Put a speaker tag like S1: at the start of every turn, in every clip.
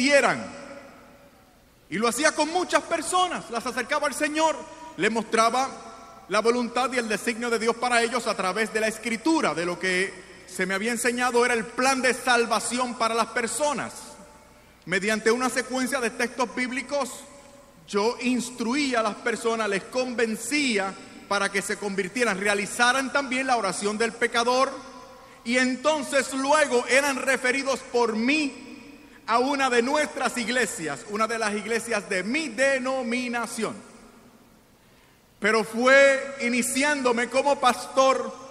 S1: convirtieran. Y lo hacía con muchas personas, las acercaba al Señor, le mostraba la voluntad y el designio de Dios para ellos a través de la Escritura, de lo que se me había enseñado era el plan de salvación para las personas. Mediante una secuencia de textos bíblicos, yo instruía a las personas, les convencía para que se convirtieran, realizaran también la oración del pecador, y entonces luego eran referidos por mí a una de nuestras iglesias, una de las iglesias de mi denominación. Pero fue iniciándome como pastor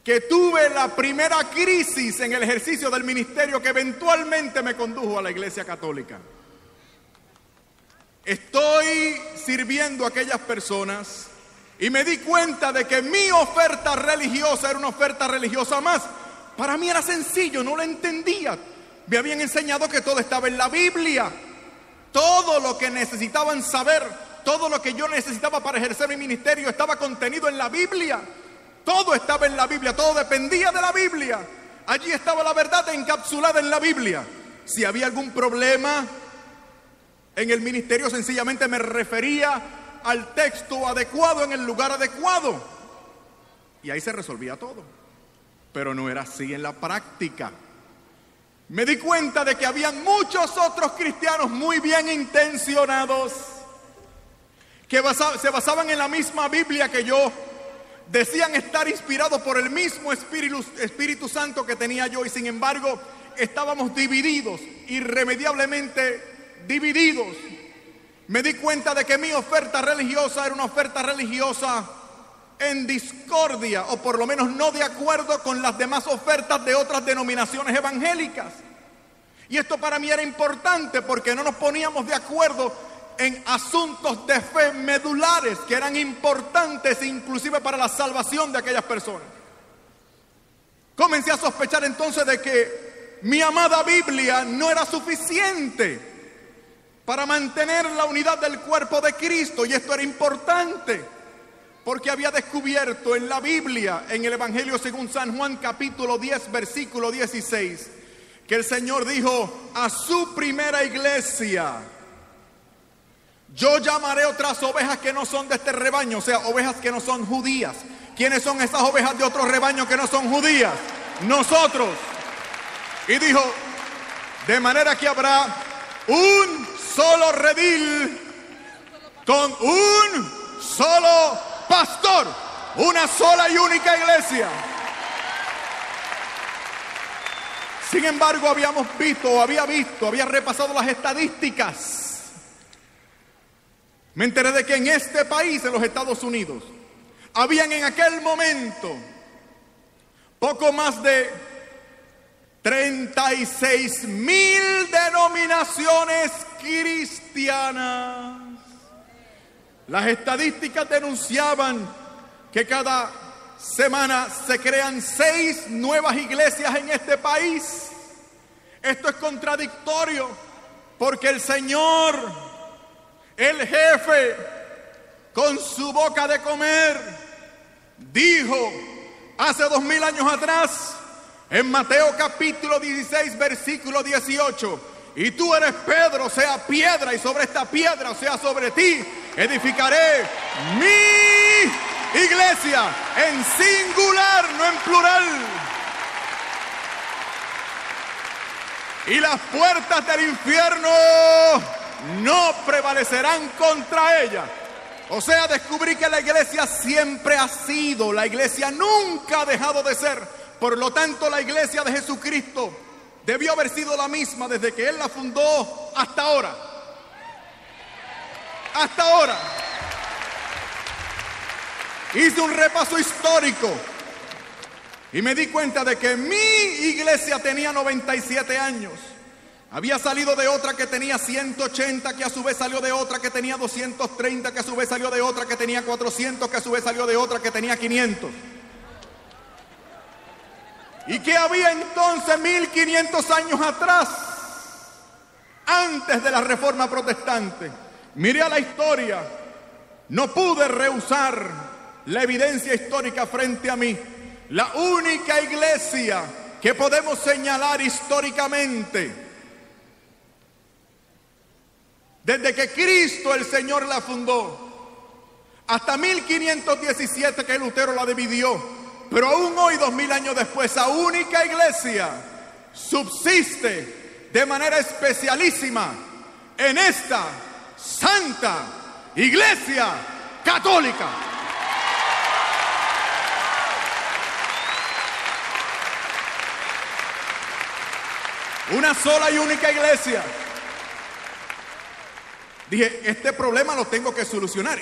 S1: que tuve la primera crisis en el ejercicio del ministerio que eventualmente me condujo a la Iglesia Católica. Estoy sirviendo a aquellas personas y me di cuenta de que mi oferta religiosa era una oferta religiosa más. Para mí era sencillo, no lo entendía. Me habían enseñado que todo estaba en la Biblia. Todo lo que necesitaban saber, todo lo que yo necesitaba para ejercer mi ministerio estaba contenido en la Biblia. Todo estaba en la Biblia, todo dependía de la Biblia. Allí estaba la verdad encapsulada en la Biblia. Si había algún problema en el ministerio, sencillamente me refería al texto adecuado en el lugar adecuado. Y ahí se resolvía todo. Pero no era así en la práctica. Me di cuenta de que habían muchos otros cristianos muy bien intencionados que se basaban en la misma Biblia que yo. Decían estar inspirados por el mismo Espíritu Santo que tenía yo, y sin embargo estábamos divididos, irremediablemente divididos. Me di cuenta de que mi oferta religiosa era una oferta religiosa en discordia, o por lo menos no de acuerdo con las demás ofertas de otras denominaciones evangélicas. Y esto para mí era importante porque no nos poníamos de acuerdo en asuntos de fe medulares que eran importantes inclusive para la salvación de aquellas personas. Comencé a sospechar entonces de que mi amada Biblia no era suficiente para mantener la unidad del cuerpo de Cristo, y esto era importante porque había descubierto en la Biblia, en el Evangelio según San Juan capítulo 10 versículo 16, que el Señor dijo a su primera iglesia: yo llamaré otras ovejas que no son de este rebaño, o sea, ovejas que no son judías. ¿Quiénes son esas ovejas de otro rebaño que no son judías? Nosotros. Y dijo, de manera que habrá un solo redil con un solo pastor, una sola y única iglesia. Sin embargo, había repasado las estadísticas. Me enteré de que en este país, en los Estados Unidos, habían en aquel momento poco más de 36,000 denominaciones cristianas. Las estadísticas denunciaban que cada semana se crean 6 nuevas iglesias en este país. Esto es contradictorio porque el Señor, el jefe, con su boca de comer, dijo hace 2000 años atrás, en Mateo capítulo 16, versículo 18, y tú eres Pedro, sea piedra, y sobre esta piedra, o sea, sobre ti, edificaré mi iglesia, en singular, no en plural. Y las puertas del infierno no prevalecerán contra ella. O sea, descubrí que la iglesia siempre ha sido, la iglesia nunca ha dejado de ser. Por lo tanto, la iglesia de Jesucristo debió haber sido la misma desde que Él la fundó hasta ahora. Hasta ahora. Hice un repaso histórico y me di cuenta de que mi iglesia tenía 97 años. Había salido de otra que tenía 180, que a su vez salió de otra que tenía 230, que a su vez salió de otra que tenía 400, que a su vez salió de otra que tenía 500. ¿Y qué había entonces 1500 años atrás, antes de la Reforma Protestante? Miré a la historia, no pude rehusar la evidencia histórica frente a mí. La única iglesia que podemos señalar históricamente desde que Cristo el Señor la fundó, hasta 1517 que Lutero la dividió, pero aún hoy, 2000 años después, esa única iglesia subsiste de manera especialísima en esta santa iglesia católica. Una sola y única iglesia. Dije, este problema lo tengo que solucionar.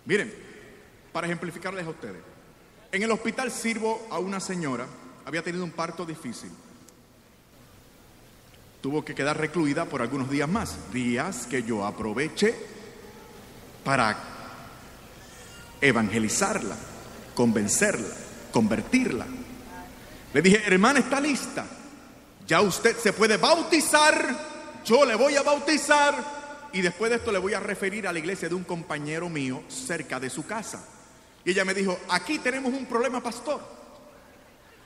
S1: Miren, para ejemplificarles a ustedes, en el hospital sirvo a una señora, había tenido un parto difícil. Tuvo que quedar recluida por algunos días más, días que yo aproveché para evangelizarla, convencerla, convertirla. Le dije, hermana, ¿está lista? Ya usted se puede bautizar, yo le voy a bautizar y después de esto le voy a referir a la iglesia de un compañero mío cerca de su casa. Y ella me dijo, aquí tenemos un problema, pastor.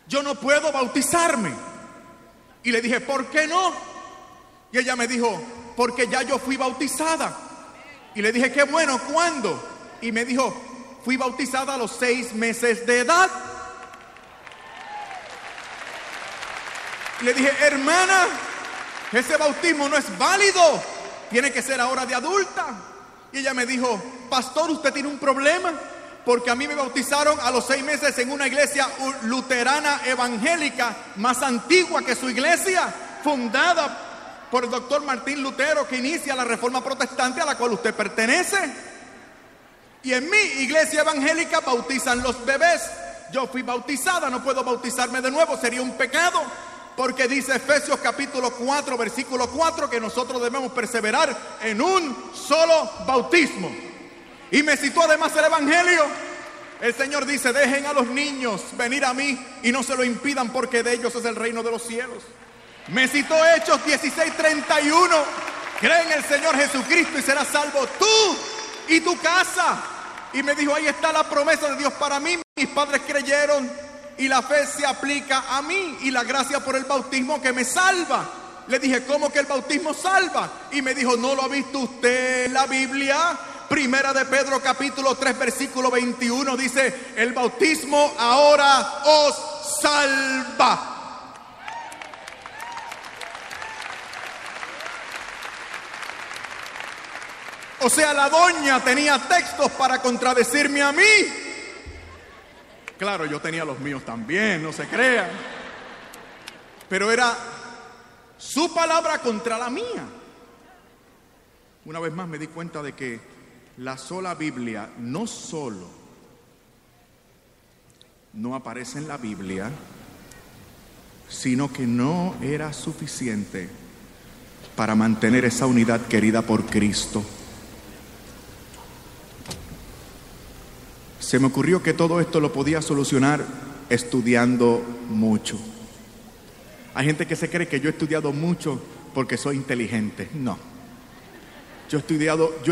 S1: Yo no puedo bautizarme. Y le dije, ¿por qué no? Y ella me dijo, porque ya yo fui bautizada. Y le dije, qué bueno, ¿cuándo? Y me dijo, fui bautizada a los 6 meses de edad. Y le dije, hermana, ese bautismo no es válido, tiene que ser ahora de adulta. Y ella me dijo, pastor, usted tiene un problema, porque a mí me bautizaron a los 6 meses en una iglesia luterana evangélica más antigua que su iglesia, fundada por el doctor Martín Lutero, que inicia la reforma protestante a la cual usted pertenece. Y en mi iglesia evangélica bautizan los bebés. Yo fui bautizada, no puedo bautizarme de nuevo, sería un pecado. Porque dice Efesios capítulo 4, versículo 4, que nosotros debemos perseverar en un solo bautismo. Y me citó además el Evangelio. El Señor dice, dejen a los niños venir a mí y no se lo impidan, porque de ellos es el reino de los cielos. Me citó Hechos 16:31, cree en el Señor Jesucristo y serás salvo tú y tu casa. Y me dijo, ahí está la promesa de Dios para mí. Mis padres creyeron y la fe se aplica a mí y la gracia por el bautismo que me salva. Le dije, ¿cómo que el bautismo salva? Y me dijo, ¿no lo ha visto usted en la Biblia? Primera de Pedro capítulo 3 versículo 21 dice, el bautismo ahora os salva. O sea, la doña tenía textos para contradecirme a mí. Claro, yo tenía los míos también, no se crean. Pero era su palabra contra la mía. Una vez más me di cuenta de que la sola Biblia no solo no aparece en la Biblia, sino que no era suficiente para mantener esa unidad querida por Cristo. Se me ocurrió que todo esto lo podía solucionar estudiando mucho. Hay gente que se cree que yo he estudiado mucho porque soy inteligente. No. Yo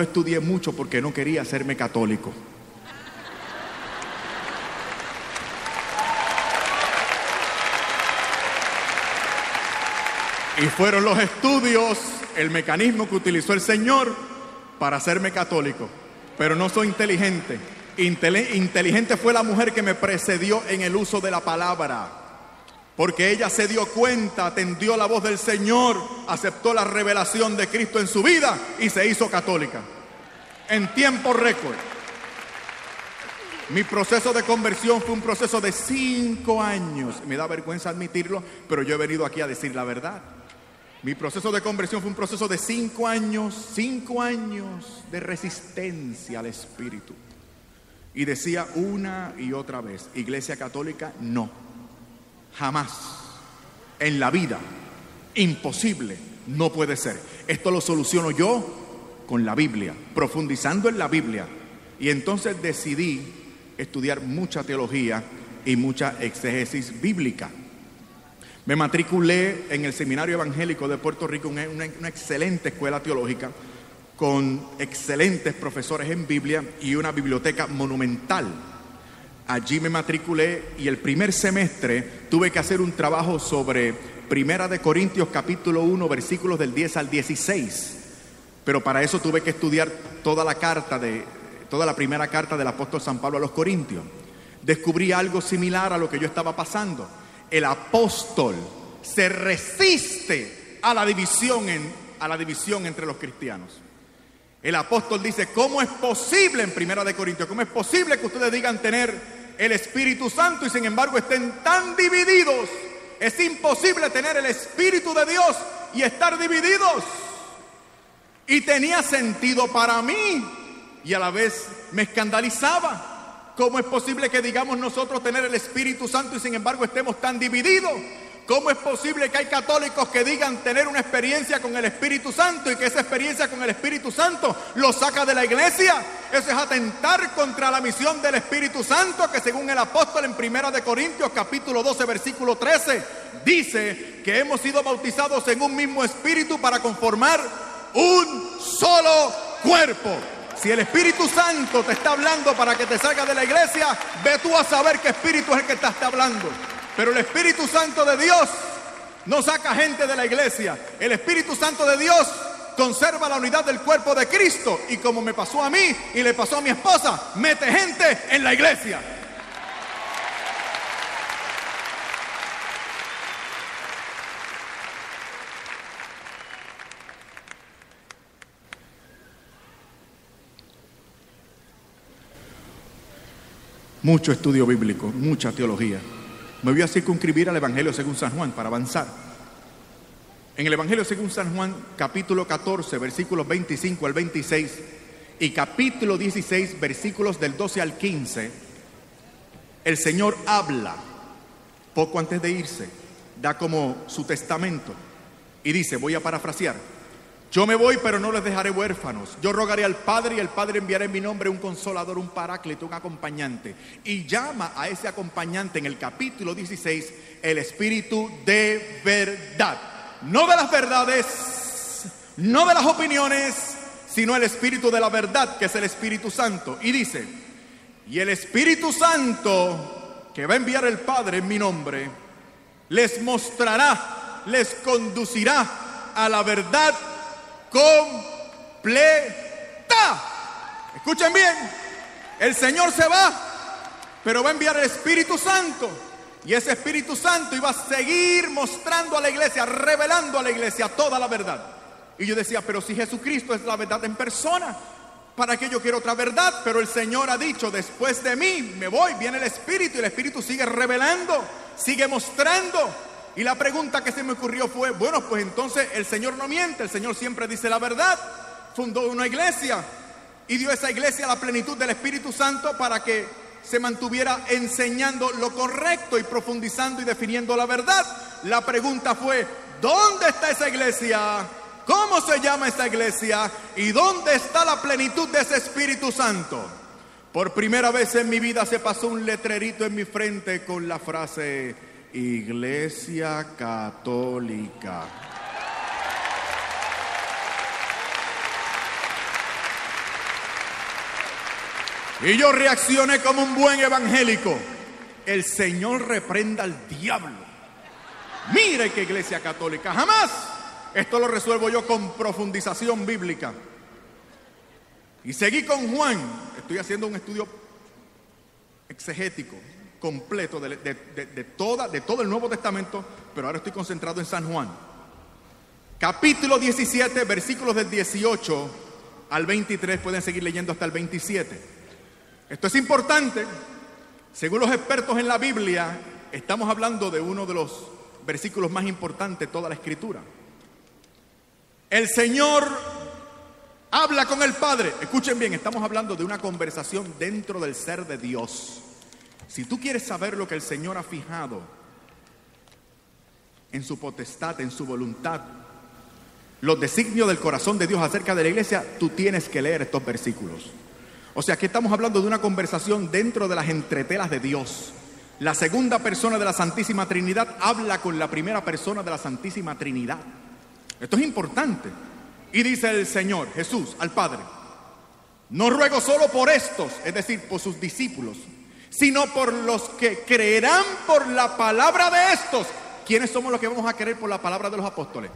S1: estudié mucho porque no quería hacerme católico. Y fueron los estudios, el mecanismo que utilizó el Señor para hacerme católico. Pero no soy inteligente. Inteligente fue la mujer que me precedió en el uso de la palabra, porque ella se dio cuenta, atendió la voz del Señor, aceptó la revelación de Cristo en su vida y se hizo católica en tiempo récord. Mi proceso de conversión fue un proceso de 5 años. Me da vergüenza admitirlo, pero yo he venido aquí a decir la verdad. Mi proceso de conversión fue un proceso de 5 años de resistencia al Espíritu. Y decía una y otra vez, Iglesia Católica, no, jamás, en la vida, imposible, no puede ser. Esto lo soluciono yo con la Biblia, profundizando en la Biblia. Y entonces decidí estudiar mucha teología y mucha exégesis bíblica. Me matriculé en el Seminario Evangélico de Puerto Rico, una excelente escuela teológica, con excelentes profesores en Biblia y una biblioteca monumental. Allí me matriculé y el primer semestre tuve que hacer un trabajo sobre Primera de Corintios capítulo 1 versículos del 10 al 16. Pero para eso tuve que estudiar toda la primera carta del apóstol San Pablo a los Corintios. Descubrí algo similar a lo que yo estaba pasando. El apóstol se resiste a la división entre los cristianos. El apóstol dice, ¿cómo es posible en Primera de Corintios? ¿Cómo es posible que ustedes digan tener el Espíritu Santo y sin embargo estén tan divididos? Es imposible tener el Espíritu de Dios y estar divididos. Y tenía sentido para mí y a la vez me escandalizaba. ¿Cómo es posible que digamos nosotros tener el Espíritu Santo y sin embargo estemos tan divididos? ¿Cómo es posible que hay católicos que digan tener una experiencia con el Espíritu Santo y que esa experiencia con el Espíritu Santo los saca de la iglesia? Eso es atentar contra la misión del Espíritu Santo, que según el apóstol en Primera de Corintios capítulo 12 versículo 13 dice que hemos sido bautizados en un mismo espíritu para conformar un solo cuerpo. Si el Espíritu Santo te está hablando para que te salgas de la iglesia, ve tú a saber qué espíritu es el que te está hablando. Pero el Espíritu Santo de Dios no saca gente de la iglesia. El Espíritu Santo de Dios conserva la unidad del cuerpo de Cristo. Y como me pasó a mí y le pasó a mi esposa, mete gente en la iglesia. Mucho estudio bíblico, mucha teología. Me voy a circunscribir al Evangelio según San Juan para avanzar. En el Evangelio según San Juan, capítulo 14, versículos 25 al 26 y capítulo 16, versículos del 12 al 15, el Señor habla poco antes de irse, da como su testamento y dice, voy a parafrasear: yo me voy, pero no les dejaré huérfanos. Yo rogaré al Padre y el Padre enviará en mi nombre un consolador, un paráclito, un acompañante. Y llama a ese acompañante en el capítulo 16 el Espíritu de verdad. No de las verdades, no de las opiniones, sino el Espíritu de la verdad, que es el Espíritu Santo. Y dice, y el Espíritu Santo que va a enviar el Padre en mi nombre, les mostrará, les conducirá a la verdad completa. Escuchen bien, el Señor se va, pero va a enviar el Espíritu Santo, y ese Espíritu Santo iba a seguir mostrando a la iglesia, revelando a la iglesia toda la verdad. Y yo decía, pero si Jesucristo es la verdad en persona, ¿para qué yo quiero otra verdad? Pero el Señor ha dicho, después de mí me voy, viene el Espíritu, y el Espíritu sigue revelando, sigue mostrando. Y la pregunta que se me ocurrió fue, bueno, pues entonces el Señor no miente, el Señor siempre dice la verdad. Fundó una iglesia y dio a esa iglesia la plenitud del Espíritu Santo para que se mantuviera enseñando lo correcto y profundizando y definiendo la verdad. La pregunta fue, ¿dónde está esa iglesia? ¿Cómo se llama esa iglesia? ¿Y dónde está la plenitud de ese Espíritu Santo? Por primera vez en mi vida se pasó un letrerito en mi frente con la frase Iglesia Católica. Y yo reaccioné como un buen evangélico. El Señor reprenda al diablo. Mire qué Iglesia Católica, jamás. Esto lo resuelvo yo con profundización bíblica. Y seguí con Juan. Estoy haciendo un estudio exegético completo de todo el Nuevo Testamento, pero ahora estoy concentrado en San Juan. Capítulo 17, versículos del 18 al 23, pueden seguir leyendo hasta el 27. Esto es importante. Según los expertos en la Biblia, estamos hablando de uno de los versículos más importantes de toda la Escritura. El Señor habla con el Padre. Escuchen bien, estamos hablando de una conversación dentro del ser de Dios. Si tú quieres saber lo que el Señor ha fijado en su potestad, en su voluntad, los designios del corazón de Dios acerca de la iglesia, tú tienes que leer estos versículos. O sea, aquí estamos hablando de una conversación dentro de las entretelas de Dios. La segunda persona de la Santísima Trinidad habla con la primera persona de la Santísima Trinidad. Esto es importante. Y dice el Señor, Jesús, al Padre: no ruego solo por estos, es decir, por sus discípulos, sino por los que creerán por la palabra de estos. ¿Quiénes somos los que vamos a creer por la palabra de los apóstoles?